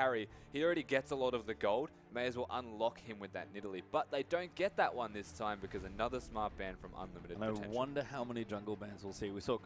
carry. He already gets a lot of the gold. May as well unlock him with that Nidalee. But they don't get that one this time because another smart ban from Unlimited Potential. I wonder how many jungle bans we'll see. We saw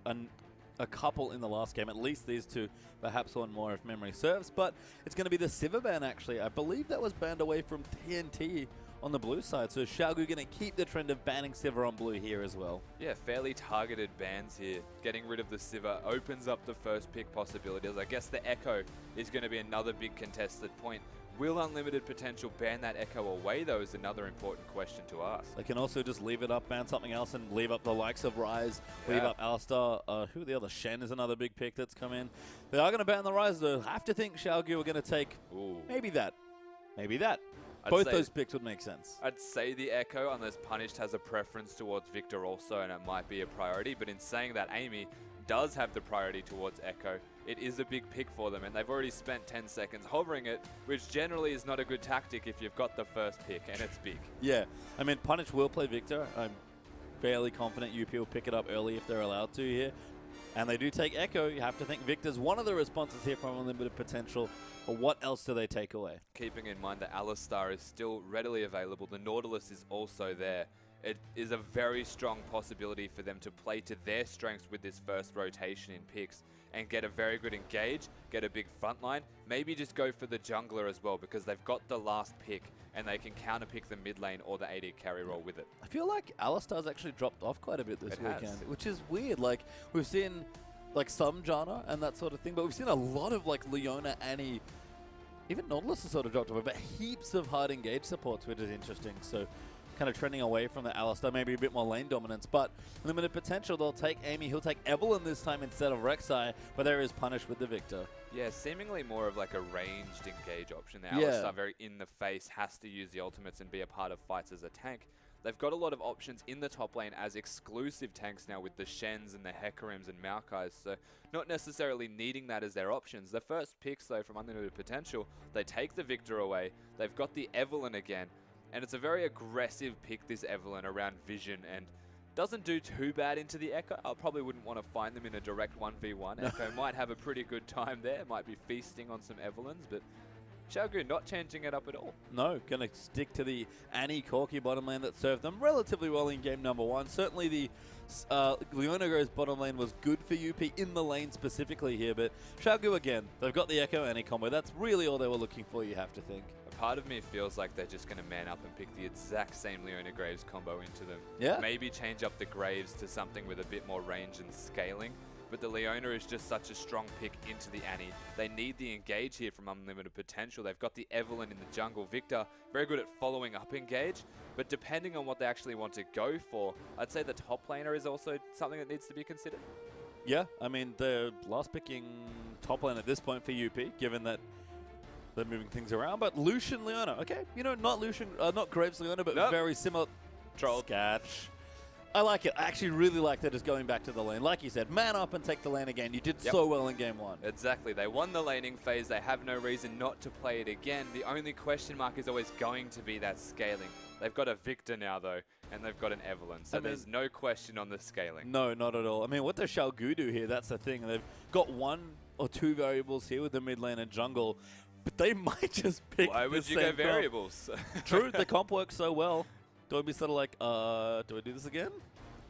a couple in the last game, at least these two, perhaps one more if memory serves, but it's going to be the Sivir ban actually. I believe that was banned away from TNT on the blue side, so Xiaogu going to keep the trend of banning Sivir on blue here as well. Yeah, fairly targeted bans here. Getting rid of the Sivir opens up the first pick possibilities. I guess the Echo is going to be another big contested point. Will Unlimited Potential ban that Echo away, though, is another important question to ask. They can also just leave it up, ban something else, and leave up the likes of Ryze, leave up Alistar. Who are the other? Shen is another big pick that's come in. They are going to ban the Ryze, though. Have to think Xiaogu are going to take maybe that. Maybe that. Both those picks would make sense. I'd say the Echo, unless Punished has a preference towards Victor also, and it might be a priority. But in saying that, Amy does have the priority towards Echo. It is a big pick for them, and they've already spent 10 seconds hovering it, which generally is not a good tactic if you've got the first pick, and it's big. Yeah, I mean, Punish will play Victor. I'm fairly confident UP will pick it up early if they're allowed to here. And they do take Echo. You have to think Victor's one of the responses here from Unlimited Potential. But what else do they take away? Keeping in mind that Alistar is still readily available, the Nautilus is also there. It is a very strong possibility for them to play to their strengths with this first rotation in picks and get a very good engage, get a big front line, maybe just go for the jungler as well because they've got the last pick and they can counter pick the mid lane or the AD carry role with it. I feel like Alistar's actually dropped off quite a bit this weekend, which is weird. Like, we've seen like some Janna and that sort of thing, but we've seen a lot of like Leona, Annie, even Nautilus has sort of dropped off, but heaps of hard engage supports, which is interesting. So kind of trending away from the Alistar, maybe a bit more lane dominance, but Limited Potential, they'll take Amy, he'll take Evelyn this time instead of Rek'Sai, but there is Punish with the Victor. Yeah, seemingly more of like a ranged engage option. The Alistar very in the face, has to use the ultimates and be a part of fights as a tank. They've got a lot of options in the top lane as exclusive tanks now with the Shens and the Hekarims and Maokais, so not necessarily needing that as their options. The first picks, though, from Unlimited Potential, they take the Victor away, they've got the Evelyn again, and it's a very aggressive pick, this Evelyn, around vision, and doesn't do too bad into the Echo. I probably wouldn't want to find them in a direct 1v1. Echo might have a pretty good time there, might be feasting on some Evelyns, but Xiaogu not changing it up at all. No, going to stick to the Annie Corki bottom lane that served them relatively well in game number one. Certainly the Leona Gro's bottom lane was good for UP in the lane specifically here, but Xiaogu again, they've got the Echo Annie combo. That's really all they were looking for, you have to think. A part of me feels like they're just going to man up and pick the exact same Leona Graves combo into them. Yeah. Maybe change up the Graves to something with a bit more range and scaling. But the Leona is just such a strong pick into the Annie. They need the engage here from Unlimited Potential. They've got the Evelyn in the jungle. Victor, very good at following up engage. But depending on what they actually want to go for, I'd say the top laner is also something that needs to be considered. Yeah, I mean, the last picking top lane at this point for UP, given that they're moving things around. But Lucian Leona, okay, you know, not Lucian, not Graves Leona, but very similar. Troll. Sketch. I like it. I actually really like that it's going back to the lane. Like you said, man up and take the lane again. You did so well in game one. Exactly. They won the laning phase. They have no reason not to play it again. The only question mark is always going to be that scaling. They've got a Victor now, though, and they've got an Evelyn. So there's no question on the scaling. No, not at all. I mean, what does Xiaogu do here? That's the thing. They've got one or two variables here with the mid lane and jungle, but they might just pick Why would you go variables? True, the comp works so well. Do I be sort of like, do I do this again?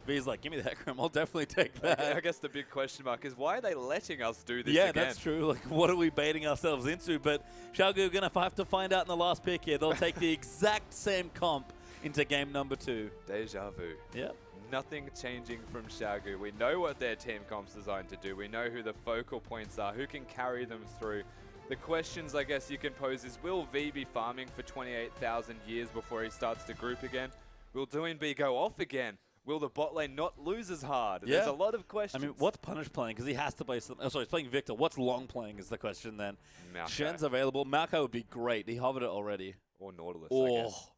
V's like, give me the Hecarim, I'll definitely take that. I guess the big question mark is, why are they letting us do this again? again? That's true. Like, what are we baiting ourselves into? But Xiaogu are going to have to find out in the last pick here. They'll take the exact same comp into game number 2. Deja vu. Yep. Nothing changing from Xiaogu. We know what their team comp's designed to do. We know who the focal points are, who can carry them through. The questions I guess you can pose is, will V be farming for 28,000 years before he starts to group again? Will Doin B go off again? Will the bot lane not lose as hard? Yeah. There's a lot of questions. I mean, what's Punish playing? Because he has to play something. Oh, sorry, he's playing Victor. What's Long playing is the question then. Maokais. Shen's available. Maokais would be great. He hovered it already. Or Nautilus, I guess.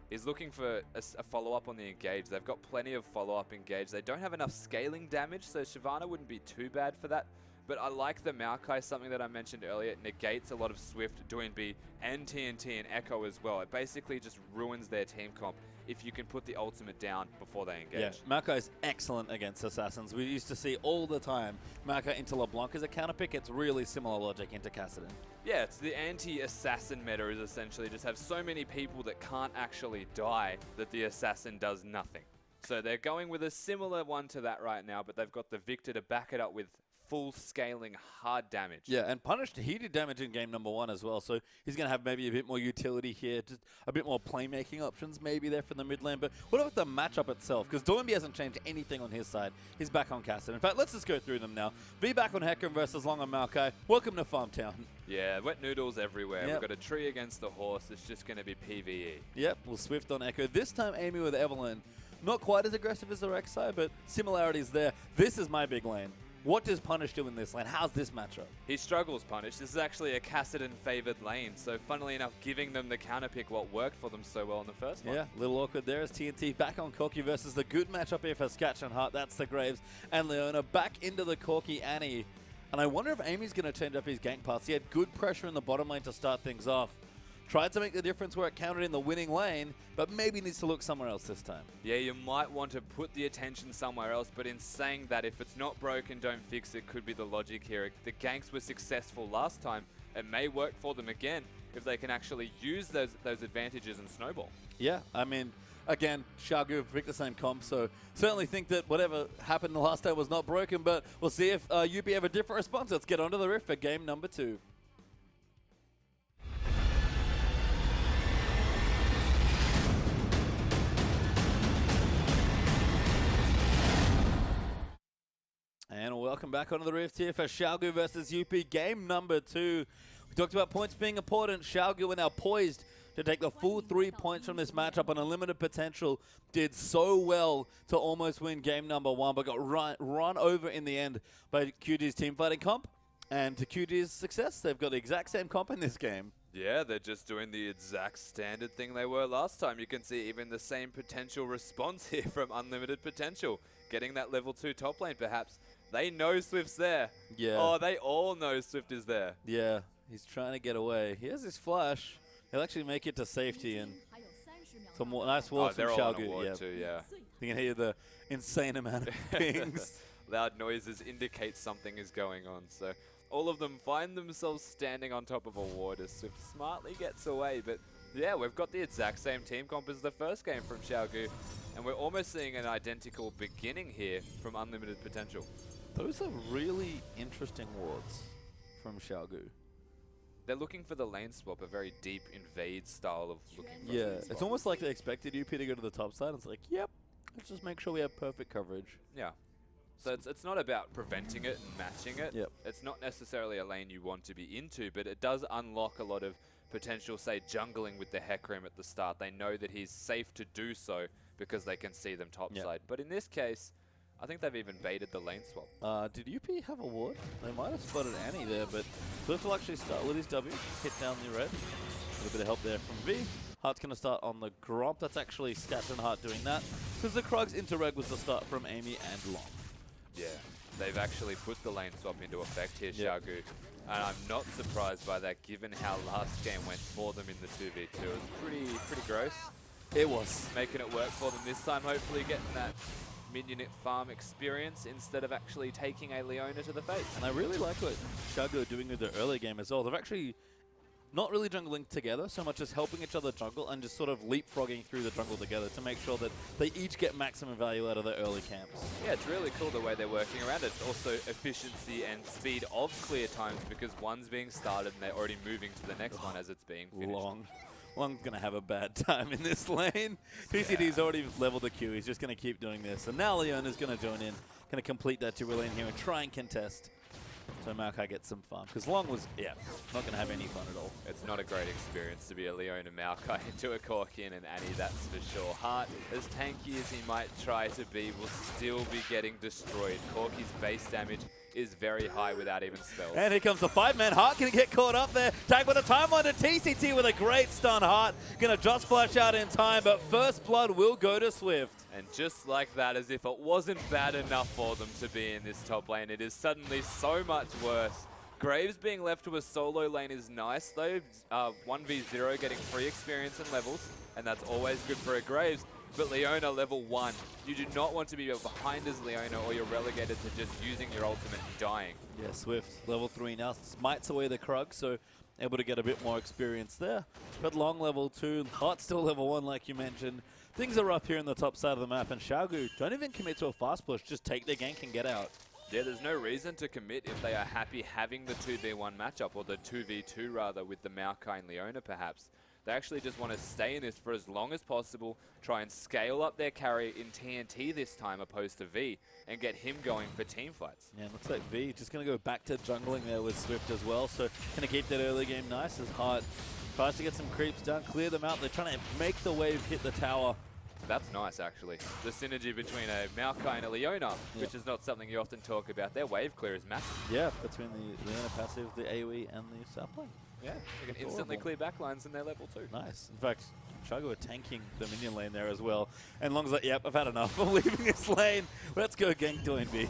He's looking for a follow-up on the engage. They've got plenty of follow-up engage. They don't have enough scaling damage, so Shyvana wouldn't be too bad for that. But I like the Maokai, something that I mentioned earlier. It negates a lot of Swift, Doing B, and TNT and Echo as well. It basically just ruins their team comp if you can put the ultimate down before they engage. Yeah, Maokai is excellent against Assassins. We used to see all the time Maokai into LeBlanc as a counter pick. It's really similar logic into Kassadin. Yeah, it's the anti-assassin meta is essentially just have so many people that can't actually die that the assassin does nothing. So they're going with a similar one to that right now, but they've got the Victor to back it up with full scaling hard damage. Yeah, and Punished, he did damage in game number 1 as well, so he's going to have maybe a bit more utility here, just a bit more playmaking options maybe there for the mid lane. But what about the matchup itself? Because Doinby hasn't changed anything on his side. He's back on Kassadin. In fact, let's just go through them now. V back on Hecarim versus Long on Maokai. Welcome to Farmtown. Yeah, wet noodles everywhere. Yep. We've got a tree against the horse. It's just going to be PvE. Yep, we'll Swift on Echo. This time Amy with Evelyn. Not quite as aggressive as the Rek'Sai, but similarities there. This is my big lane. What does Punish do in this lane? How's this matchup? He struggles, Punish. This is actually a Kassadin-favored lane, so funnily enough, giving them the counter pick what worked for them so well in the first one. Yeah, a little awkward there as TNT back on Corki versus the good matchup here for Sketch and Hart. That's the Graves and Leona back into the Corki Annie. And I wonder if Amy's going to change up his gank paths. He had good pressure in the bottom lane to start things off. Tried to make the difference where it counted in the winning lane, but maybe needs to look somewhere else this time. Yeah, you might want to put the attention somewhere else, but in saying that, if it's not broken, don't fix it, could be the logic here. The ganks were successful last time. It may work for them again if they can actually use those advantages and snowball. Yeah, I mean, again, Xiaogu picked the same comp, so certainly think that whatever happened the last time was not broken, but we'll see if UP have a different response. Let's get onto the Rift for game number 2. And welcome back onto the Rift here for Xiaogu versus UP, game number 2. We talked about points being important. Xiaogu are now poised to take the full 3 points from this matchup on unlimited potential. Did so well to almost win game number 1, but got run over in the end by QG's teamfighting comp. And to QG's success, they've got the exact same comp in this game. Yeah, they're just doing the exact standard thing they were last time. You can see even the same potential response here from Unlimited Potential. Getting that level 2 top lane, perhaps. They know Swift's there. Yeah. Oh, they all know Swift is there. Yeah, he's trying to get away. He has his flash. He'll actually make it to safety, and some nice walls from Xiaogu. Yeah, too, yeah. You can hear the insane amount of pings. Loud noises indicate something is going on. So all of them find themselves standing on top of a ward as Swift smartly gets away. But yeah, we've got the exact same team comp as the first game from Xiaogu. And we're almost seeing an identical beginning here from Unlimited Potential. Those are really interesting wards from Xiaogu. They're looking for the lane swap, a very deep invade style of looking for yeah, lane swap. it's almost like they expected UP to go to the top side. It's like, yep, let's just make sure we have perfect coverage. Yeah. So it's not about preventing it and matching it. Yep. It's not necessarily a lane you want to be into, but it does unlock a lot of potential, say, jungling with the Hecarim at the start. They know that he's safe to do so because they can see them topside. But in this case, I think they've even baited the lane swap. Did UP have a ward? They might have spotted Annie there, but Swift will actually start with his W, hit down the red. A little bit of help there from V. Hart's going to start on the Gromp. That's actually Scat and Hart doing that, because the Krugs into Reg was the start from Amy and Long. Yeah, they've actually put the lane swap into effect here, Xiaogu. And I'm not surprised by that, given how last game went for them in the 2v2. It was pretty gross. It was. Making it work for them this time, hopefully getting that minion farm experience instead of actually taking a Leona to the face. And I really like what Xiaogu are doing with the early game as well. They've actually not really jungling together so much as helping each other jungle and just sort of leapfrogging through the jungle together to make sure that they each get maximum value out of their early camps. Yeah, it's really cool the way they're working around it. Also efficiency and speed of clear times because one's being started and they're already moving to the next one as it's being finished. Long's going to have a bad time in this lane. PCD's already leveled the queue. He's just going to keep doing this. And now Leona's going to join in, going to complete that 2 lane here and try and contest. So Maokai gets some fun. Because Long was, not going to have any fun at all. It's not a great experience to be a Leona Maokai into a Corkin and Annie, that's for sure. Hart, as tanky as he might try to be, will still be getting destroyed. Corki's base damage is very high without even spells. And here comes the 5-man. Hart going to get caught up there. Tag with a time on to TCT with a great stun. Hart going to just flash out in time, but first blood will go to Swift. And just like that, as if it wasn't bad enough for them to be in this top lane, it is suddenly so much worse. Graves being left to a solo lane is nice though. 1v0 getting free experience and levels, and that's always good for a Graves. But Leona level 1, you do not want to be behind as Leona or you're relegated to just using your ultimate and dying. Yeah, Swift, level 3 now, smites away the Krug, so able to get a bit more experience there. But Long level 2, Hot still level 1 like you mentioned. Things are rough here in the top side of the map, and Xiaogu don't even commit to a fast push, just take their gank and get out. Yeah, there's no reason to commit if they are happy having the 2v1 matchup, or the 2v2 rather, with the Maokai and Leona perhaps. They actually just want to stay in this for as long as possible, try and scale up their carry in TNT this time opposed to V, and get him going for team fights. Yeah, looks like V just going to go back to jungling there with Swift as well, so going to keep that early game nice as Hart tries to get some creeps down, clear them out. They're trying to make the wave hit the tower. That's nice, actually. The synergy between a Maokai and a Leona, which is not something you often talk about. Their wave clear is massive. Yeah, between the Leona passive, the AoE, and the South lane. Yeah, you can instantly clear backlines in their level 2. Nice. In fact, Chago are tanking the minion lane there as well. And Long's like, yep, I've had enough. I'm leaving this lane. Let's go gank Doinby.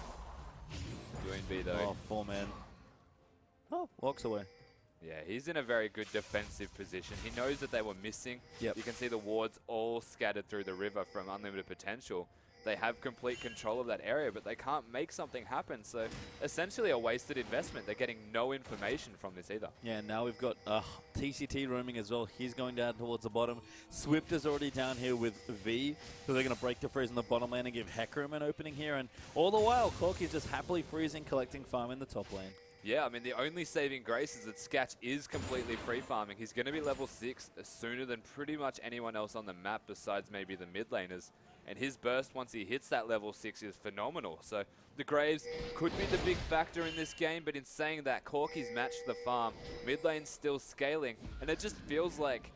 Doinby, though. Oh, 4-man. Oh, walks away. Yeah, he's in a very good defensive position. He knows that they were missing. Yep. You can see the wards all scattered through the river from Unlimited Potential. They have complete control of that area, but they can't make something happen. So essentially a wasted investment. They're getting no information from this either. Yeah, now we've got TCT roaming as well. He's going down towards the bottom. Swift is already down here with V, so they're going to break the freeze in the bottom lane and give Hecarim an opening here. And all the while, Corky's just happily freezing, collecting farm in the top lane. Yeah, I mean, the only saving grace is that Sketch is completely free farming. He's going to be level 6 sooner than pretty much anyone else on the map besides maybe the mid laners. And his burst, once he hits that level 6, is phenomenal. So the Graves could be the big factor in this game, but in saying that, Corky's matched the farm. Mid lane's still scaling, and it just feels like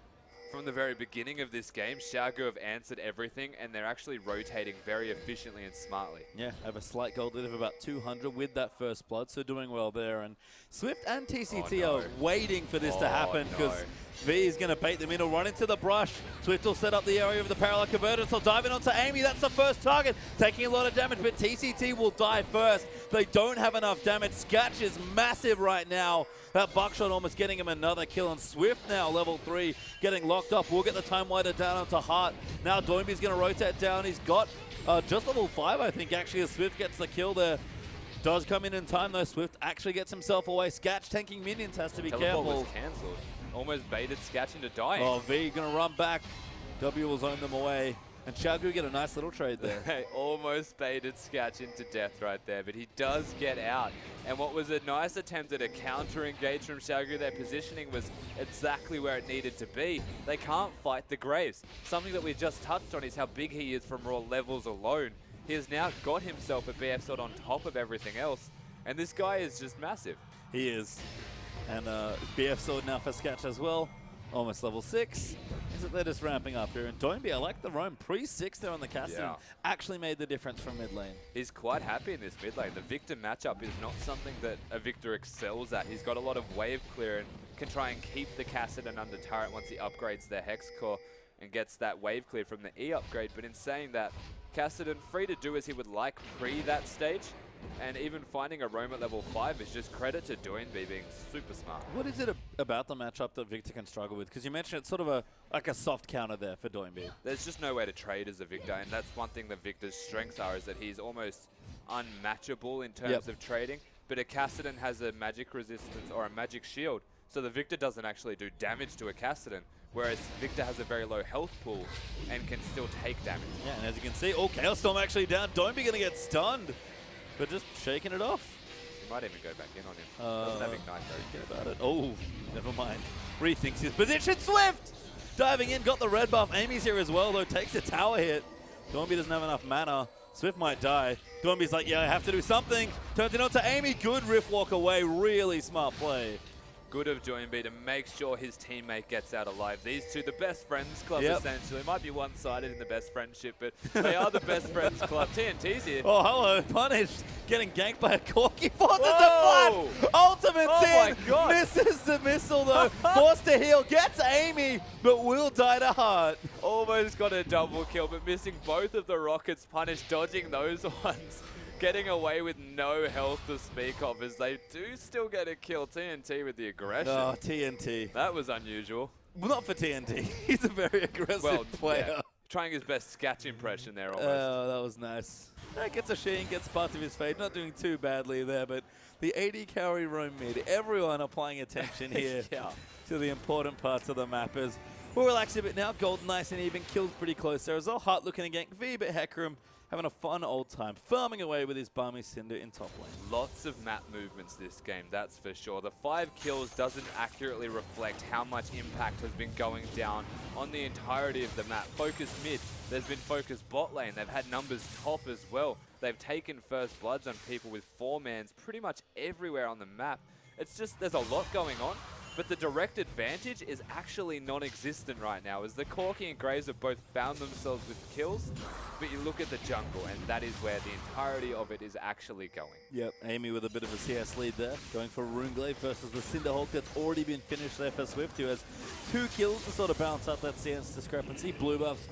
from the very beginning of this game, Xiaogu have answered everything, and they're actually rotating very efficiently and smartly. Yeah, have a slight gold lead of about 200 with that first blood, so doing well there. And Swift and TCT are waiting for this to happen, because V is going to bait them in. He'll run into the brush. Swift will set up the area of the parallel converter. So dive in onto Amy. That's the first target, taking a lot of damage, but TCT will die first. They don't have enough damage. Sketch is massive right now. That buckshot almost getting him another kill. And Swift now, level 3, getting locked up. We'll get the time wider down onto Hart. Now Doinby's going to rotate down. He's got just level 5, I think, actually, as Swift gets the kill there. Does come in time, though. Swift actually gets himself away. Sketch tanking minions, has to be careful. Was cancelled. Almost baited Sketch into dying. Oh, V going to run back. W will zone them away. And Xiaogu get a nice little trade there. They almost baited Sketch into death right there, but he does get out. And what was a nice attempt at a counter-engage from Xiaogu, their positioning was exactly where it needed to be. They can't fight the Graves. Something that we just touched on is how big he is from raw levels alone. He has now got himself a BF sword on top of everything else, and this guy is just massive. He is. And BF sword now for Sketch as well. Almost level 6. Is it they're just ramping up here? And Doinby, I like the roam. Pre-6 there on the casting. Actually made the difference from mid lane. He's quite happy in this mid lane. The Victor matchup is not something that a Victor excels at. He's got a lot of wave clear and can try and keep the Kassadin under turret once he upgrades their Hex Core and gets that wave clear from the E upgrade. But in saying that, Kassadin free to do as he would like pre that stage. And even finding a roam at level 5 is just credit to Doinby being super smart. What is it about the matchup that Victor can struggle with? Because you mentioned it's sort of like a soft counter there for Doinby. There's just no way to trade as a Victor, and that's one thing that Victor's strengths are, is that he's almost unmatchable in terms of trading. But a Kassadin has a magic resistance or a magic shield, so the Victor doesn't actually do damage to a Kassadin, whereas Victor has a very low health pool and can still take damage. Yeah, and as you can see, Chaos Storm actually down. Doinby going to get stunned. But just shaking it off. He might even go back in on him. Doesn't have Ignite though. Forget about it. Oh, never mind. Rethinks his position. Swift! Diving in, got the red buff. Amy's here as well, though. Takes the tower hit. Doinby doesn't have enough mana. Swift might die. Doinby's like, yeah, I have to do something. Turns it on to Amy. Good riff walk away. Really smart play. Good of Doinby to make sure his teammate gets out alive. These two, the best friends club, essentially. Might be one-sided in the best friendship, but they are the best friends club. TNT's here. Oh, hello. Punished. Getting ganked by a Corki. Forces the flat. Ultimate's in. My God. Misses the missile, though. Forced to heal. Gets Amy, but will die to heart. Almost got a double kill, but missing both of the rockets. Punished dodging those ones. Getting away with no health to speak of, as they do still get a kill. TNT with the aggression. Oh, TNT. That was unusual. Well, not for TNT. He's a very aggressive player. Yeah. Trying his best sketch impression there almost. Oh, that was nice. Gets a sheen, gets parts of his fade. Not doing too badly there, but the AD carry roam mid. Everyone applying attention here to the important parts of the map. As we'll relax a bit now. Gold nice and even. Kills pretty close there as well. Hart looking to gank V, but Hecarim having a fun old time, farming away with his Balmy Cinder in top lane. Lots of map movements this game, that's for sure. The 5 kills doesn't accurately reflect how much impact has been going down on the entirety of the map. Focus mid, there's been focus bot lane. They've had numbers top as well. They've taken first bloods on people with 4-mans pretty much everywhere on the map. It's just, there's a lot going on. But the direct advantage is actually non-existent right now, as the Corki and Graves have both found themselves with kills, but you look at the jungle, and that is where the entirety of it is actually going. Yep, Amy with a bit of a CS lead there, going for Runeglaive versus the Cinderhulk that's already been finished there for Swift, who has 2 kills to sort of balance out that CS discrepancy. Blue buffs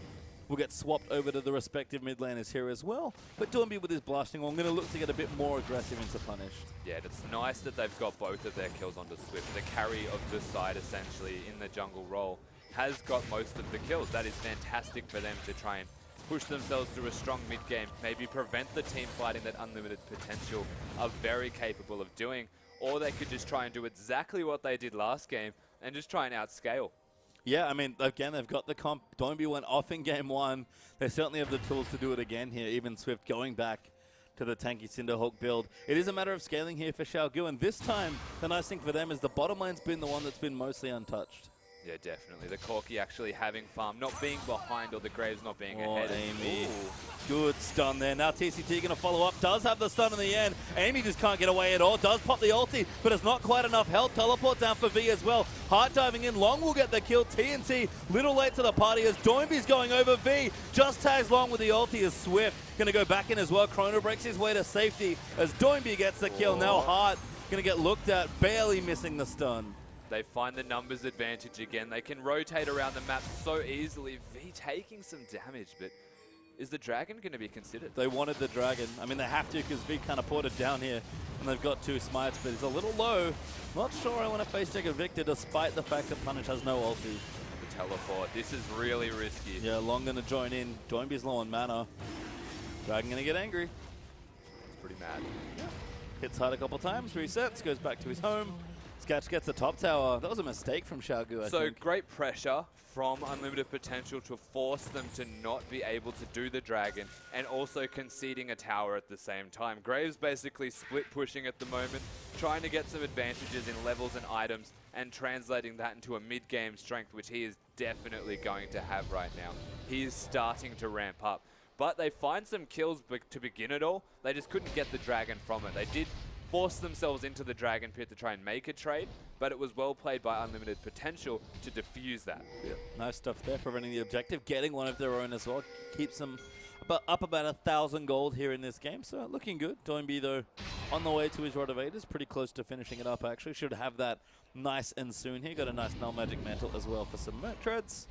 will get swapped over to the respective mid laners here as well. But Doinby with his blasting wall, I'm going to look to get a bit more aggressive into Punished. Yeah, it's nice that they've got both of their kills onto Swift. The carry of the side, essentially, in the jungle role, has got most of the kills. That is fantastic for them to try and push themselves through a strong mid-game, maybe prevent the team fighting that unlimited potential are very capable of doing. Or they could just try and do exactly what they did last game and just try and outscale. Yeah, I mean, again, they've got the comp. Doinby went off in game 1. They certainly have the tools to do it again here, even Swift going back to the tanky Cinderhulk build. It is a matter of scaling here for Xiaogu, and this time, the nice thing for them is the bottom lane's been the one that's been mostly untouched. Yeah, definitely. The Corki actually having farm, not being behind, or the Graves not being ahead. Amy. Ooh. Good stun there. Now TCT going to follow up. Does have the stun in the end. Amy just can't get away at all. Does pop the ulti, but it's not quite enough health. Teleport down for V as well. Hard diving in. Long will get the kill. TNT little late to the party as Doinby's going over V. Just tags Long with the ulti as Swift going to go back in as well. Chrono breaks his way to safety as Doinby gets the kill. Now Hart going to get looked at, barely missing the stun. They find the numbers advantage again. They can rotate around the map so easily. V taking some damage, but is the Dragon going to be considered? They wanted the Dragon. I mean, they have to because V kind of ported down here, and they've got 2 smites, but he's a little low. Not sure I want to face check a Victor, despite the fact that Punish has no ulti. The teleport. This is really risky. Yeah, Long going to join in. Doinby's low on mana. Dragon going to get angry. It's pretty mad. Yeah. Hits hard a couple times, resets, goes back to his home. Sketch gets the top tower. That was a mistake from Xiaogu, I think. So great pressure from Unlimited Potential to force them to not be able to do the Dragon and also conceding a tower at the same time. Graves basically split pushing at the moment, trying to get some advantages in levels and items and translating that into a mid-game strength, which he is definitely going to have right now. He is starting to ramp up. But they find some kills to begin it all. They just couldn't get the Dragon from it. They did force themselves into the Dragon Pit to try and make a trade, but it was well played by Unlimited Potential to defuse that. Yeah. Nice stuff there, preventing the objective, getting one of their own as well. Keeps them up about 1,000 gold here in this game, so looking good. Doinby, though, on the way to his Rod of Ages, pretty close to finishing it up, actually. Should have that nice and soon here. Got a nice Null Magic Mantle as well for some treads.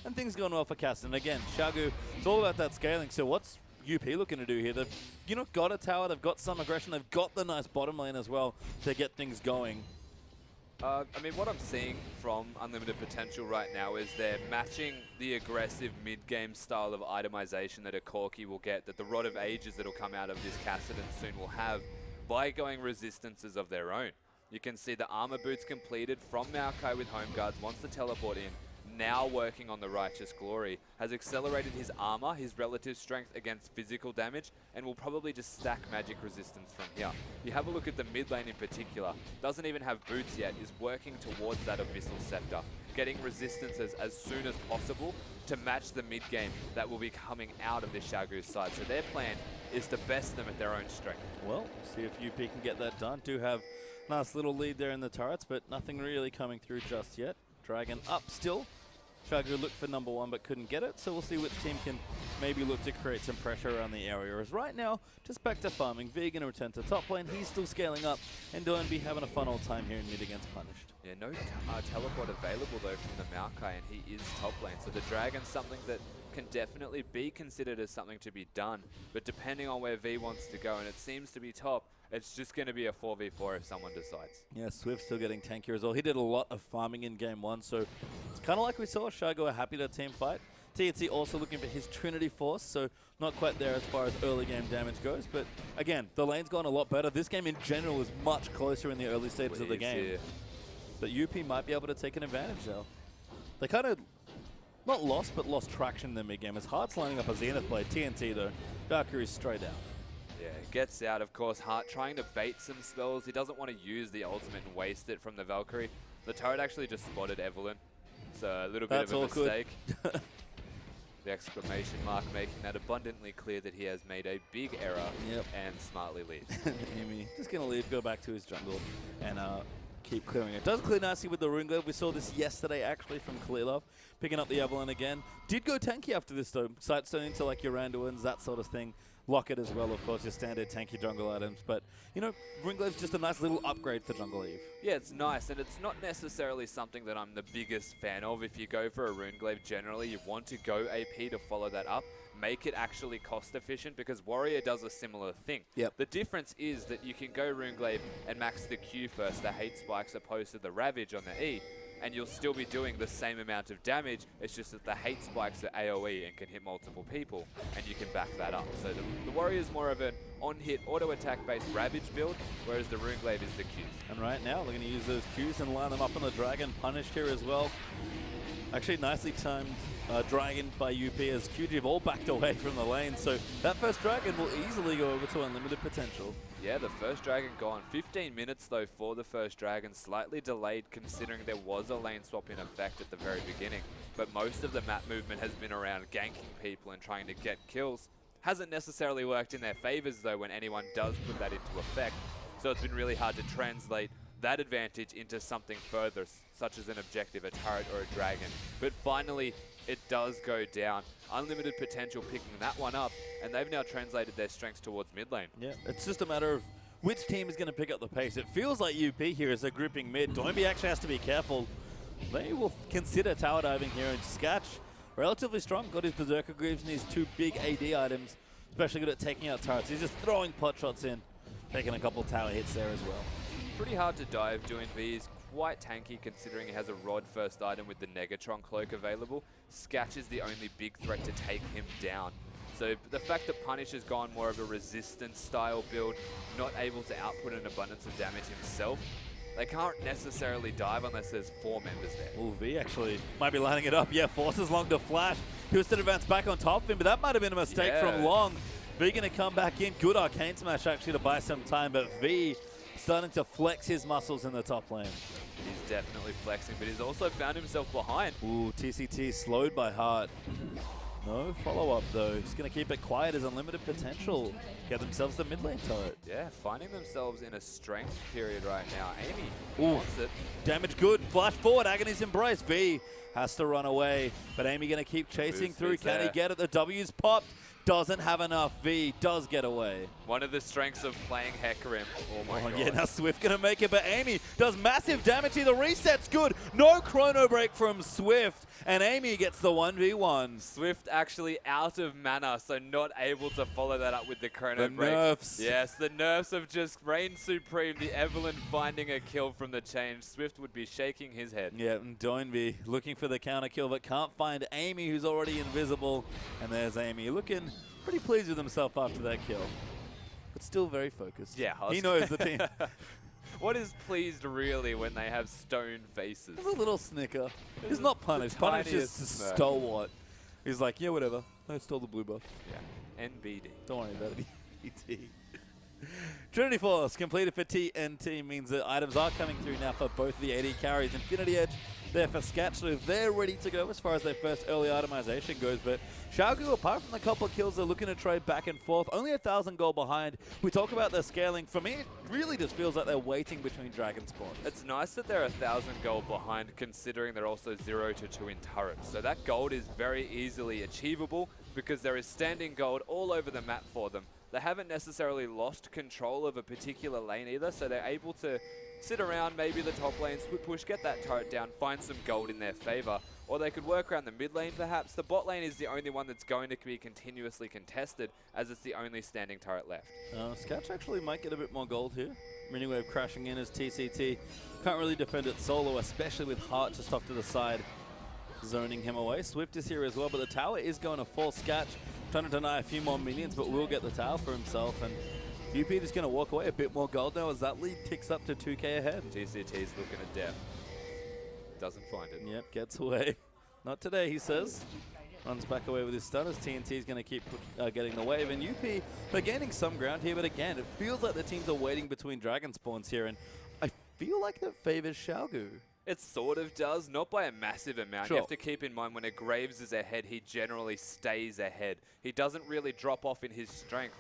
And things going well for Cast. And again, Xiaogu, it's all about that scaling. So what's UP looking to do here? They've got a tower, they've got some aggression, they've got the nice bottom lane as well to get things going. I mean, what I'm seeing from Unlimited Potential right now is they're matching the aggressive mid-game style of itemization that a Corki will get, that the Rod of Ages that will come out of this Kassadin soon will have, by going resistances of their own. You can see the armor boots completed from Maokai with Home Guards, wants to teleport in, now working on the Righteous Glory, has accelerated his armor, his relative strength against physical damage, and will probably just stack magic resistance from here. You have a look at the mid lane in particular, doesn't even have boots yet, is working towards that Abyssal Scepter, getting resistances as soon as possible to match the mid game that will be coming out of this Xiaogu side. So their plan is to best them at their own strength. Well, see if UP can get that done. Do have Nice little lead there in the turrets, but nothing really coming through just yet. Dragon up still. Shagu looked for number 1 but couldn't get it, so we'll see which team can maybe look to create some pressure around the area. As right now, just back to farming. V gonna return to top lane, he's still scaling up, and Doinby having a fun old time here in mid against Punished. Yeah, no teleport available though from the Maokai, and he is top lane, so the Dragon's something that can definitely be considered as something to be done, but depending on where V wants to go, and it seems to be top, it's just going to be a 4v4 if someone decides. Yeah, Swift still getting tankier as well. He did a lot of farming in game 1, so it's kind of like we saw. Shago are happy to team fight. TNT also looking for his Trinity Force, so not quite there as far as early game damage goes. But again, the lane's gone a lot better. This game in general is much closer in the early stages of the game. Yeah. But UP might be able to take an advantage now. They kind of, not lost, but lost traction in the mid game. As Heart's lining up a Zenith play. TNT though, Valkyrie's straight out. Yeah, gets out, of course. Heart trying to bait some spells. He doesn't want to use the ultimate and waste it from the Valkyrie. The turret actually just spotted Evelyn. So a little bit of a mistake. The exclamation mark making that abundantly clear that he has made a big error and smartly leaves. Amy just going to leave, go back to his jungle and keep clearing it. Does clear nicely with the Rune Glaive. We saw this yesterday actually from Clearlove. Picking up the Evelyn again. Did go tanky after this though. Sightstone into like your Randuins, that sort of thing. Locket as well, of course, your standard tanky jungle items. But, you know, Rune Glaive's just a nice little upgrade for Jungle Eve. Yeah, it's nice, and it's not necessarily something that I'm the biggest fan of. If you go for a Rune Glaive, generally you want to go AP to follow that up. Make it actually cost efficient, because Warrior does a similar thing. The difference is that you can go Rune Glaive and max the Q first, the hate spikes opposed to the Ravage on the E, and you'll still be doing the same amount of damage. It's just that the hate spikes are AoE and can hit multiple people, and you can back that up. So the Warrior is more of an on-hit, auto-attack based Ravage build, whereas the Rune Glaive is the Qs. And right now, they're going to use those Qs and line them up on the Dragon. Punished here as well. Actually, nicely timed Dragon by UP as QG all backed away from the lane. So that first Dragon will easily go over to unlimited potential. Yeah, the first Dragon gone. 15 minutes though for the first Dragon. Slightly delayed considering there was a lane swap in effect at the very beginning. But most of the map movement has been around ganking people and trying to get kills. Hasn't necessarily worked in their favors though when anyone does put that into effect. So it's been really hard to translate that advantage into something further, such as an objective, a turret or a dragon. But finally, it does go down. Unlimited potential picking that one up, and they've now translated their strengths towards mid lane. Yeah, it's just a matter of which team is going to pick up the pace. It feels like UP here as they're grouping mid. Doinby actually has to be careful. They will consider tower diving here, and Scatch, relatively strong, got his Berserker Greaves and his 2 big AD items, especially good at taking out turrets. He's just throwing pot shots in, taking a couple tower hits there as well. Pretty hard to dive. Doinby is quite tanky considering he has a rod first item with the Negatron cloak available. Scatch is the only big threat to take him down. So the fact that Punish has gone more of a resistance style build, not able to output an abundance of damage himself, they can't necessarily dive unless there's 4 members there. Ooh, V actually might be lining it up. Yeah, forces Long to flash. He was to advance back on top of him, but that might have been a mistake from Long. V going to come back in. Good Arcane Smash actually to buy some time, but V starting to flex his muscles in the top lane. He's definitely flexing, but he's also found himself behind. Ooh, TCT slowed by Heart. No follow-up, though. Just going to keep it quiet as unlimited potential. Get themselves the mid lane turret. Yeah, finding themselves in a strength period right now. Amy wants it. Damage good. Flash forward. Agony's Embrace. V has to run away, but Amy going to keep chasing through. Can he get it? The W's popped. Doesn't have enough. V does get away. One of the strengths of playing Hecarim. Oh my god. Yeah, now Swift gonna make it, but Amy does massive damage here. The reset's good. No chrono break from Swift, and Amy gets the 1v1. Swift actually out of mana, so not able to follow that up with the chrono break. The nerfs. Yes, the nerfs have just reigned supreme. The Evelyn finding a kill from the change. Swift would be shaking his head. Yeah, and Doinby looking for the counter kill, but can't find Amy, who's already invisible. And there's Amy looking pretty pleased with himself after that kill, but still very focused. Yeah, he knows the team. What is pleased really when they have stone faces? There's a little snicker. He's not punished. Punished is stalwart. He's like, yeah, whatever. I stole the blue buff. Yeah, NBD. Don't worry about it. ET. Trinity Force completed for TNT means that items are coming through now for both the AD carries. Infinity Edge there for Sketch, so they're ready to go as far as their first early itemization goes. But Xiaogu, apart from the couple of kills, they're looking to trade back and forth. Only 1,000 gold behind. We talk about their scaling. For me, it really just feels like they're waiting between dragon spawns. It's nice that they're 1,000 gold behind, considering they're also 0 to 2 in turrets. So that gold is very easily achievable because there is standing gold all over the map for them. They haven't necessarily lost control of a particular lane either, so they're able to sit around maybe the top lane, push, get that turret down, find some gold in their favor. Or they could work around the mid lane perhaps. The bot lane is the only one that's going to be continuously contested, as it's the only standing turret left. Sketch actually might get a bit more gold here. Miniwave crashing in as TCT can't really defend it solo, especially with Heart just off to the side, zoning him away. Swift is here as well, but the tower is going to fall. Sketch trying to deny a few more minions, but will get the tower for himself. And UP is going to walk away a bit more gold now as that lead ticks up to 2k ahead. TCT's looking at death. Doesn't find it. Yep, gets away. Not today, he says. Runs back away with his stunners. TNT is going to keep getting the wave. And UP, they're gaining some ground here, but again, it feels like the teams are waiting between dragon spawns here. And I feel like that favors Xiaogu. It sort of does, not by a massive amount. Sure. You have to keep in mind when a Graves is ahead, he generally stays ahead. He doesn't really drop off in his strength.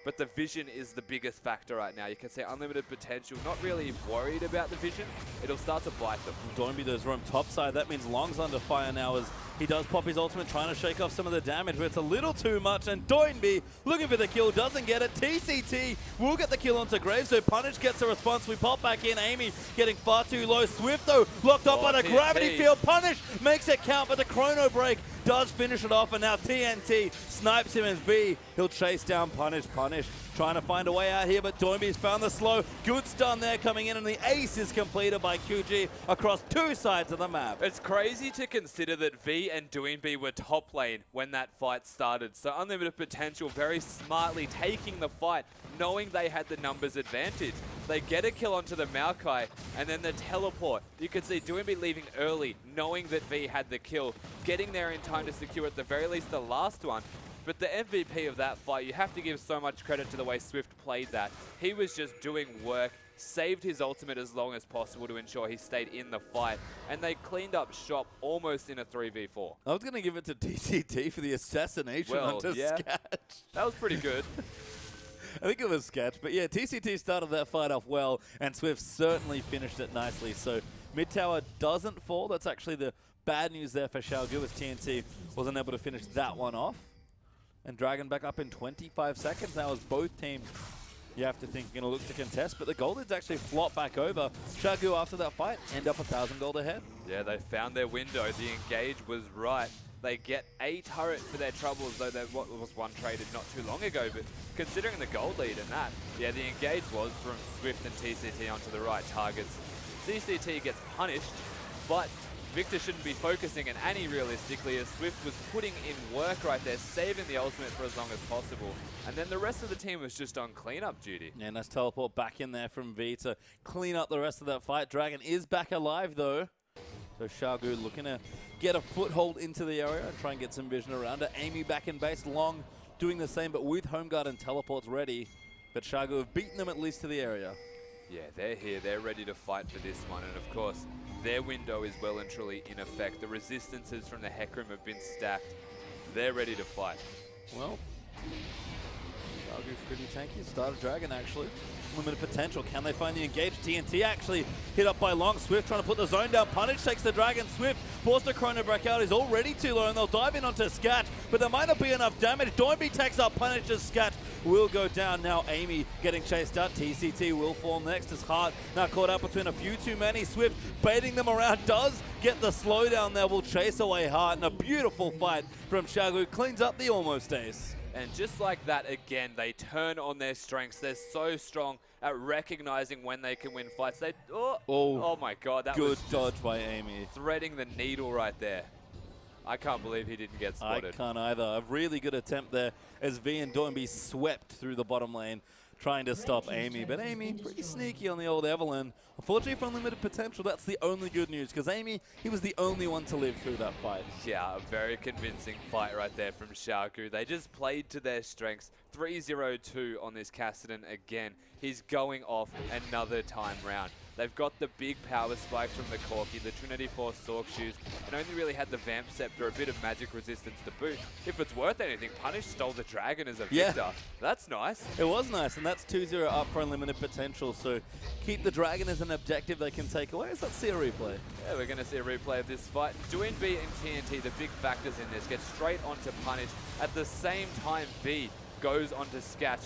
But the vision is the biggest factor right now. You can say unlimited potential, not really worried about the vision. It'll start to bite them. Doinby does roam topside. That means Long's under fire now as he does pop his ultimate, trying to shake off some of the damage, but it's a little too much. And Doinby looking for the kill, doesn't get it. TCT will get the kill onto Graves, so Punish gets a response. We pop back in. Amy getting far too low. Swift, though, locked up by the gravity field. Punish makes it count, but the chrono break does finish it off, and now TNT snipes him as B. He'll chase down Punish. Punish trying to find a way out here, but Doinby's found the slow. Good stun there coming in, and the ace is completed by QG across two sides of the map. It's crazy to consider that V and Doinby were top lane when that fight started. So unlimited potential very smartly taking the fight, knowing they had the numbers advantage. They get a kill onto the Maokai, and then the teleport. You can see Doinby leaving early, knowing that V had the kill, getting there in time to secure at the very least the last one. But the MVP of that fight, you have to give so much credit to the way Swift played that. He was just doing work, saved his ultimate as long as possible to ensure he stayed in the fight, and they cleaned up shop almost in a 3v4. I was going to give it to TCT for the assassination onto Sketch. That was pretty good. I think it was Sketch, but yeah, TCT started that fight off well, and Swift certainly finished it nicely. So mid tower doesn't fall. That's actually the bad news there for Xiaogu, as TNT wasn't able to finish that one off. And Dragon back up in 25 seconds now as both teams, you have to think, going to look to contest. But the Goldids actually flop back over. Xiaogu, after that fight, end up 1,000 gold ahead. Yeah, they found their window. The engage was right. They get a turret for their troubles, though there was one traded not too long ago. But considering the gold lead in that, yeah, the engage was from Swift and TCT onto the right targets. CCT gets punished, but Victor shouldn't be focusing, and Annie realistically, as Swift was putting in work right there, saving the ultimate for as long as possible. And then the rest of the team was just on cleanup duty. Yeah, nice teleport back in there from V to clean up the rest of that fight. Dragon is back alive though. So Xiaogu looking to get a foothold into the area and try and get some vision around it. Amy back in base, Long doing the same, but with home guard and teleports ready. But Xiaogu have beaten them at least to the area. Yeah, they're here. They're ready to fight for this one. And of course, their window is well and truly in effect. The resistances from the Hecarim have been stacked. They're ready to fight. Well, Xiaogu's pretty tanky. Started Dragon, actually. Limited potential. Can they find the engage? TNT actually hit up by Long. Swift trying to put the zone down. Punish takes the Dragon. Swift forced the chrono break out. He's already too low, and they'll dive in onto Sketch, but there might not be enough damage. Doinby takes up Punish's Sketch. Will go down now. Amy getting chased out. TCT will fall next as Hart now caught up between a few too many. Swift baiting them around. Does get the slowdown there. Will chase away Hart. And a beautiful fight from Xiaogu. Cleans up the almost ace. And just like that, again, they turn on their strengths. They're so strong at recognizing when they can win fights. They oh my God, that was good dodge by Amy. Threading the needle right there. I can't believe he didn't get spotted. I can't either. A really good attempt there as V and Doinby swept through the bottom lane, trying to stop Amy. But Amy, pretty sneaky on the old Evelyn. Unfortunately for unlimited potential, that's the only good news, because Amy, he was the only one to live through that fight. Yeah, a very convincing fight right there from Xiaogu. They just played to their strengths. 3-0-2 on this Cassidy again. He's going off another time round. They've got the big power spikes from the Corki, the Trinity Force Sork Shoes, and only really had the Vamp Scepter, a bit of magic resistance to boot. If it's worth anything, Punish stole the Dragon as a Victor. That's nice. It was nice, and that's 2-0 up for unlimited potential, so keep the Dragon as an objective they can take away. Let's see a replay. Yeah, we're going to see a replay of this fight. Doinb and TNT, the big factors in this, get straight onto Punish. At the same time, V goes onto Sketch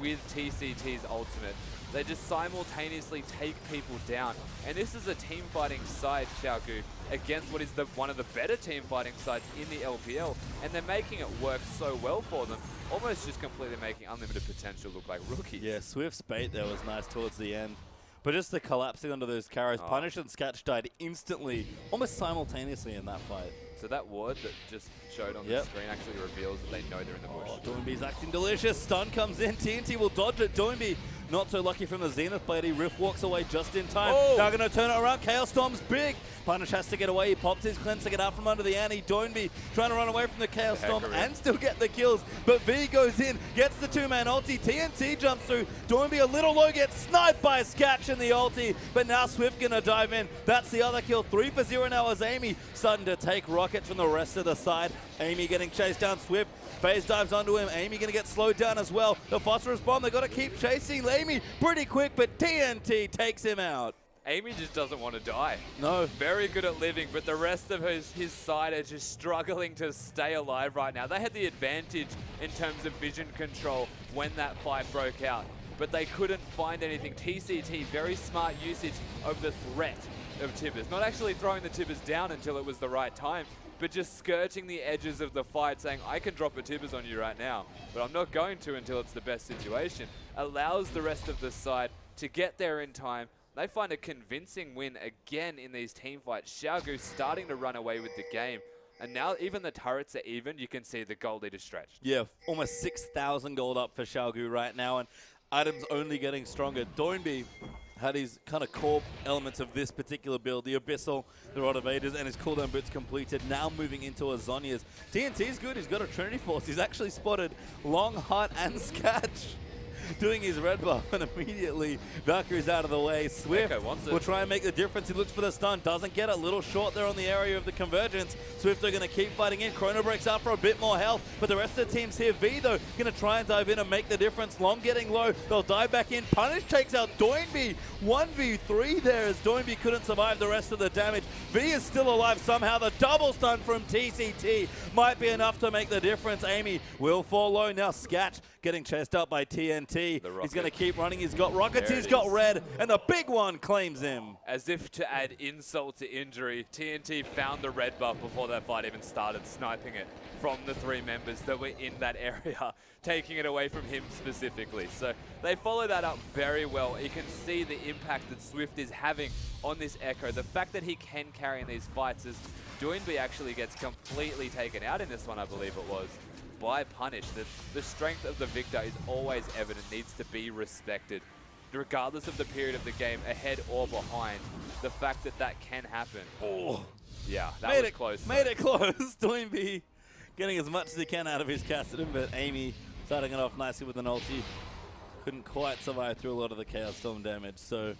with TCT's ultimate. They just simultaneously take people down. And this is a team fighting side, Xiaogu, against what is one of the better team fighting sides in the LPL. And they're making it work so well for them, almost just completely making unlimited potential look like rookies. Yeah, Swift's bait there was nice towards the end. But just the collapsing under those carries, Punish and Sketch died instantly, almost simultaneously in that fight. So that ward that just showed on the screen actually reveals that they know they're in the bush. Doinb's acting delicious. Stun comes in. TNT will dodge it. Doinb not so lucky from the Zenith blade. He Rift walks away just in time. Now going to turn it around. Chaos Storm's big. Punish has to get away. He pops his cleanse to get out from under the Annie. Doinb trying to run away from the Chaos Storm and still get the kills. But V goes in, gets the two-man ulti. TNT jumps through. Doinb a little low, gets sniped by Sketch in the ulti. But now Swift going to dive in. That's the other kill. 3 for 0 now as Amy starting to take rockets from the rest of the side. Amy getting chased down. Swift phase dives onto him. Amy going to get slowed down as well. The phosphorus bomb, they got to keep chasing Amy pretty quick, but TNT takes him out. Amy just doesn't want to die. No. Very good at living, but the rest of his side are just struggling to stay alive right now. They had the advantage in terms of vision control when that fight broke out, but they couldn't find anything. TCT, very smart usage of the threat of Tibbers. Not actually throwing the Tibbers down until it was the right time, but just skirting the edges of the fight, saying, I can drop a Tibbers on you right now, but I'm not going to until it's the best situation. Allows the rest of the side to get there in time. They find a convincing win again in these team fights. Xiaogu starting to run away with the game. And now even the turrets are even. You can see the gold leader stretched. Yeah, almost 6,000 gold up for Xiaogu right now. And items only getting stronger. Doinb had his kind of core elements of this particular build. The Abyssal, the Rod Evaders, and his cooldown boots completed. Now moving into a Zhonya's. TNT's good. He's got a Trinity Force. He's actually spotted Long Heart and Sketch doing his red buff, and immediately Valkyrie's out of the way. Swift will try and make the difference. He looks for the stun, doesn't get it. A little short there on the area of the convergence. Swift are going to keep fighting in. Chrono breaks out for a bit more health, but the rest of the team's here. V, though, going to try and dive in and make the difference. Long getting low. They'll dive back in. Punish takes out Doinb. 1v3 there as Doinb couldn't survive the rest of the damage. V is still alive somehow. The double stun from TCT might be enough to make the difference. Amy will fall low. Now Sketch getting chased up by TNT. He's going to keep running. He's got rockets. He's got red. And the big one claims him. As if to add insult to injury, TNT found the red buff before that fight even started, sniping it from the 3 members that were in that area, taking it away from him specifically. So they follow that up very well. You can see the impact that Swift is having on this Echo. The fact that he can carry in these fights is Doinb actually gets completely taken out in this one, I believe it was, by Punish. The strength of the Victor is always evident, needs to be respected. Regardless of the period of the game, ahead or behind, the fact that that can happen. Oh, yeah, that was close. Made it close. Doinb getting as much as he can out of his Kassadin, but Amy starting it off nicely with an ulti. Couldn't quite survive through a lot of the Chaos Storm damage, so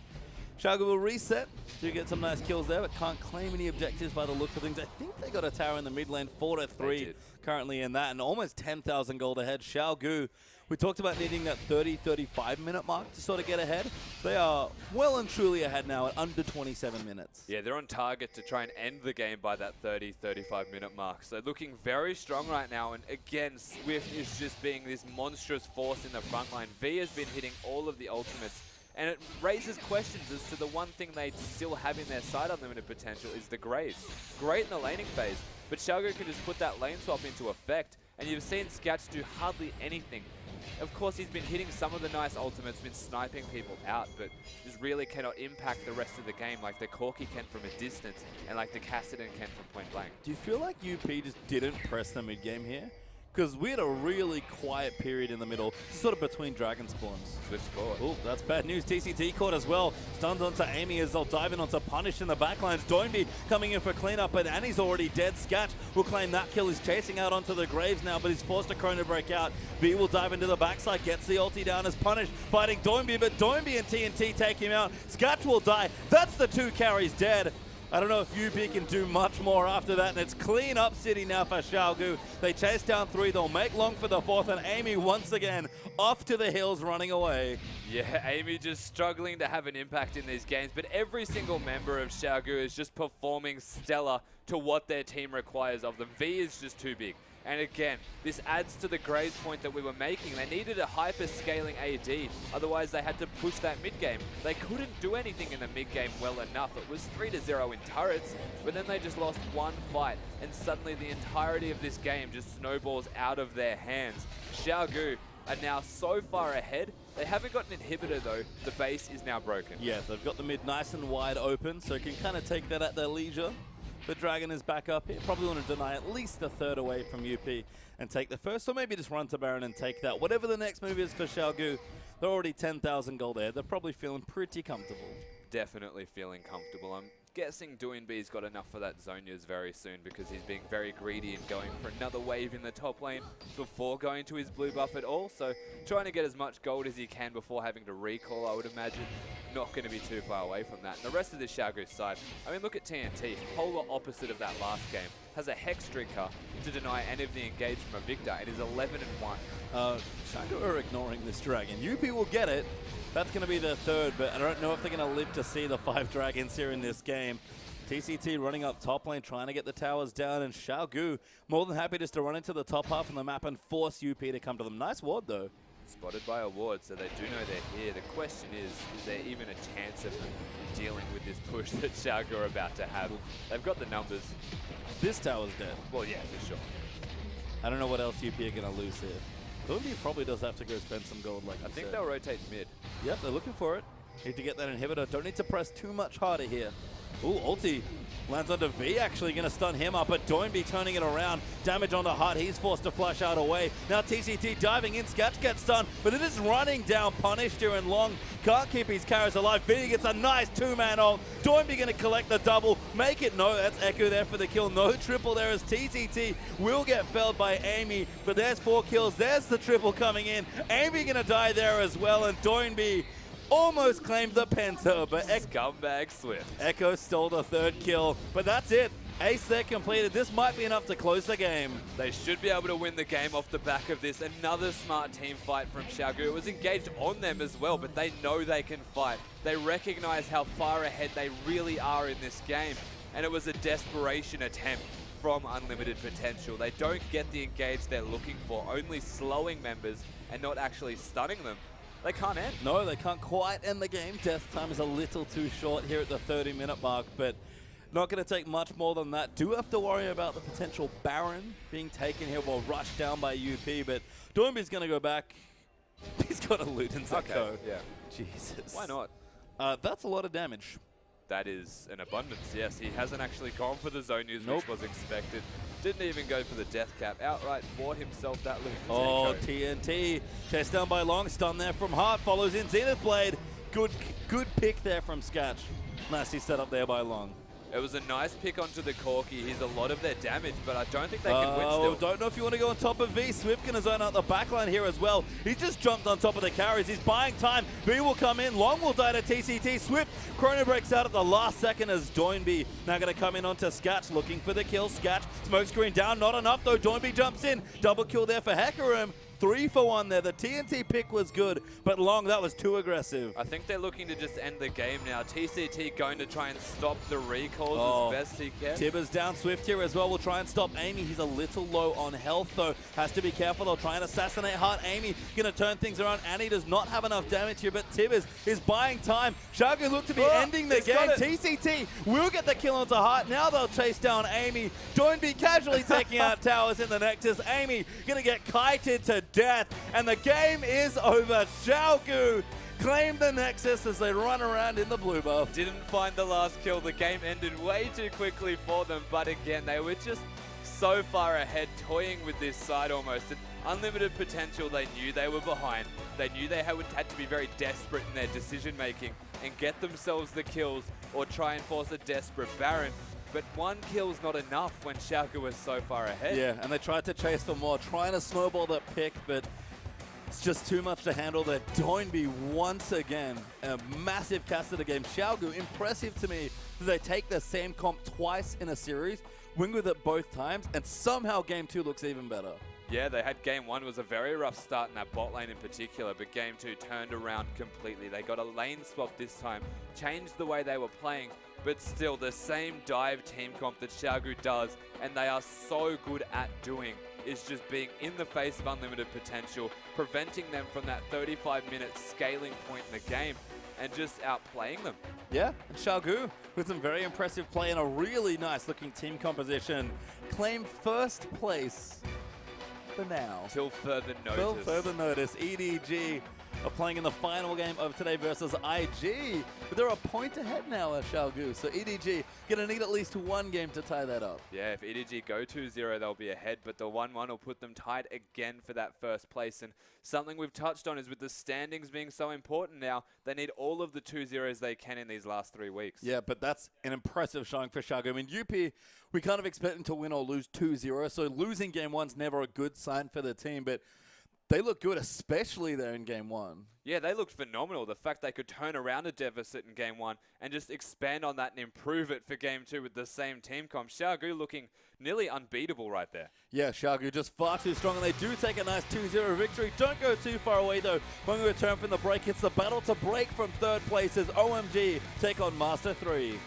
Xiaogu will reset to get some nice kills there, but can't claim any objectives by the looks of things. I think they got a tower in the mid lane, 4-3 currently in that, and almost 10,000 gold ahead. Xiaogu, we talked about needing that 30-35 minute mark to sort of get ahead. They are well and truly ahead now at under 27 minutes. Yeah, they're on target to try and end the game by that 30-35 minute mark. So looking very strong right now, and again, Swift is just being this monstrous force in the front line. V has been hitting all of the ultimates. And it raises questions as to the one thing they still have in their side unlimited potential is the Graves. Great in the laning phase, but Xiaogu can just put that lane swap into effect, and you've seen Sketch do hardly anything. Of course, he's been hitting some of the nice ultimates, been sniping people out, but just really cannot impact the rest of the game like the Corki can from a distance and like the Kassadin can from point blank. Do you feel like UP just didn't press the mid game here? because we had a really quiet period in the middle, sort of between dragon spawns. Swift score. Oh, that's bad news. TCT caught as well. Stuns onto Amy as they'll dive in onto Punish in the backlines. Doinby coming in for cleanup, but Annie's already dead. Sketch will claim that kill. He's chasing out onto the Graves now, but he's forced a Chrono break out. V will dive into the backside, gets the ulti down as Punish fighting Doinby, but Doinby and TNT take him out. Sketch will die. That's the 2 carries dead. I don't know if UP can do much more after that, and it's clean up city now for Xiaogu. They chase down 3, they'll make long for the 4th, and Amy once again off to the hills running away. Yeah, Amy just struggling to have an impact in these games, but every single member of Xiaogu is just performing stellar to what their team requires of them. V is just too big. And again, this adds to the Graves point that we were making. They needed a hyper-scaling AD, otherwise they had to push that mid-game. They couldn't do anything in the mid-game well enough. It was 3-0 in turrets, but then they just lost 1 fight, and suddenly the entirety of this game just snowballs out of their hands. Xiaogu are now so far ahead. They haven't got an inhibitor though. The base is now broken. Yeah, they've got the mid nice and wide open, so can kind of take that at their leisure. The Dragon is back up here. Probably want to deny at least the 3rd away from UP and take the 1st, or maybe just run to Baron and take that. Whatever the next move is for Xiaogu, they're already 10,000 gold there. They're probably feeling pretty comfortable. Definitely feeling comfortable. I'm guessing Doinby's got enough for that Zhonya's very soon because he's being very greedy and going for another wave in the top lane before going to his blue buff at all. So trying to get as much gold as he can before having to recall, I would imagine. Not going to be too far away from that. And the rest of the Xiaogu side, I mean, look at TNT, polar opposite of that last game. Has a Hex Drinker to deny any of the engage from a Victor. It is 11-1. Xiaogu are ignoring this Dragon. UP will get it. That's going to be their 3rd, but I don't know if they're going to live to see the 5 Dragons here in this game. TCT running up top lane, trying to get the towers down, and Xiaogu more than happy just to run into the top half of the map and force UP to come to them. Nice ward, though. Spotted by a ward, so they do know they're here. The question is there even a chance of them dealing with this push that Xiaogu are about to have? They've got the numbers. This tower's dead. Well, yeah, for sure. I don't know what else UP are going to lose here. Doinby probably does have to go spend some gold, like I think they'll rotate mid. Yep, they're looking for it. Need to get that inhibitor. Don't need to press too much harder here. Ooh, ulti lands onto V, actually going to stun him up, but Doinby turning it around. Damage on the heart, he's forced to flash out away. Now TCT diving in, Sketch gets stunned, but it is running down Punish here, and Long can't keep his carries alive. V gets a nice 2-man ult. Doinby going to collect the double, make it no, that's Echo there for the kill. No triple there as TCT will get felled by Amy, but there's 4 kills. There's the triple coming in. Amy going to die there as well, and Doinby almost claimed the Penta, but Scumbag Swift. Echo stole the 3rd kill, but that's it. Ace there completed. This might be enough to close the game. They should be able to win the game off the back of this. Another smart team fight from Xiaogu. It was engaged on them as well, but they know they can fight. They recognize how far ahead they really are in this game, and it was a desperation attempt from Unlimited Potential. They don't get the engage they're looking for, only slowing members and not actually stunning them. They can't end. No, they can't quite end the game. Death time is a little too short here at the 30-minute mark, but not going to take much more than that. Do have to worry about the potential Baron being taken here while rushed down by UP, but Doinby's going to go back. He's got a loot in Echo. Okay, yeah. Jesus. Why not? That's a lot of damage. That is an abundance, yes. He hasn't actually gone for the zone use, Nope. which was expected. Didn't even go for the death cap. Outright bought himself that loot. Oh, TNT. Chased down by Long. Stun there from Hart. Follows in Zenith Blade. Good pick there from Sketch. Nicely set up there by Long. It was a nice pick onto the Corki. He's a lot of their damage, but I don't think they can win still. Don't know if you want to go on top of V. Swift going to zone out the backline here as well. He's just jumped on top of the carries. He's buying time. V will come in. Long will die to TCT. Swift chrono breaks out at the last second as Doinby now going to come in onto Sketch, looking for the kill. Sketch, smoke screen down. Not enough though. Doinby jumps in. Double kill there for Hecarim. 3 for 1 there. The TNT pick was good, but Long, that was too aggressive. I think they're looking to just end the game now. TCT going to try and stop the recalls as best he can. Tibber's down. Swift here as well. Will try and stop Amy. He's a little low on health, though. Has to be careful. They'll try and assassinate Hart. Amy going to turn things around. Annie does not have enough damage here, but Tibbers is buying time. Xiaogu look to be ending the game. TCT will get the kill onto Hart. Now they'll chase down Amy. Doinby casually taking out towers in the Nexus. Amy going to get kited to death, and the game is over. Xiaogu claim the Nexus as they run around in the blue buff. Didn't find the last kill. The game ended way too quickly for them, but again, they were just so far ahead, toying with this side almost. And Unlimited Potential, they knew they were behind. They knew they had to be very desperate in their decision making and get themselves the kills or try and force a desperate Baron. But one kill's not enough when Xiaogu was so far ahead. Yeah, and they tried to chase for more, trying to snowball that pick, but it's just too much to handle there. Doinby once again, a massive cast of the game. Xiaogu, impressive to me that they take the same comp twice in a series, win with it both times, and somehow game 2 looks even better. Yeah, they had game 1 was a very rough start in that bot lane in particular, but game 2 turned around completely. They got a lane swap this time, changed the way they were playing, but still the same dive team comp that Xiaogu does, and they are so good at doing, is just being in the face of Unlimited Potential, preventing them from that 35-minute scaling point in the game, and just outplaying them. Yeah, and Xiaogu with some very impressive play and a really nice looking team composition, claim first place for now. Till further notice. Till further notice. EDG are playing in the final game of today versus IG, but they're a point ahead now at Xiaogu, so EDG gonna need at least one game to tie that up. Yeah, if EDG go 2-0, they'll be ahead, but the 1-1 will put them tied again for that first place. And something we've touched on is with the standings being so important now, they need all of the 2-0s they can in these last 3 weeks. Yeah, but that's an impressive showing for Xiaogu. I mean, UP, we kind of expect them to win or lose 2-0, so losing game 1's never a good sign for the team, but they look good, especially there in game 1. Yeah, they looked phenomenal. The fact they could turn around a deficit in game 1 and just expand on that and improve it for game 2 with the same team comp. Xiaogu looking nearly unbeatable right there. Yeah, Xiaogu just far too strong, and they do take a nice 2-0 victory. Don't go too far away, though. When we return from the break, it's the battle to break from third place as OMG take on Master 3.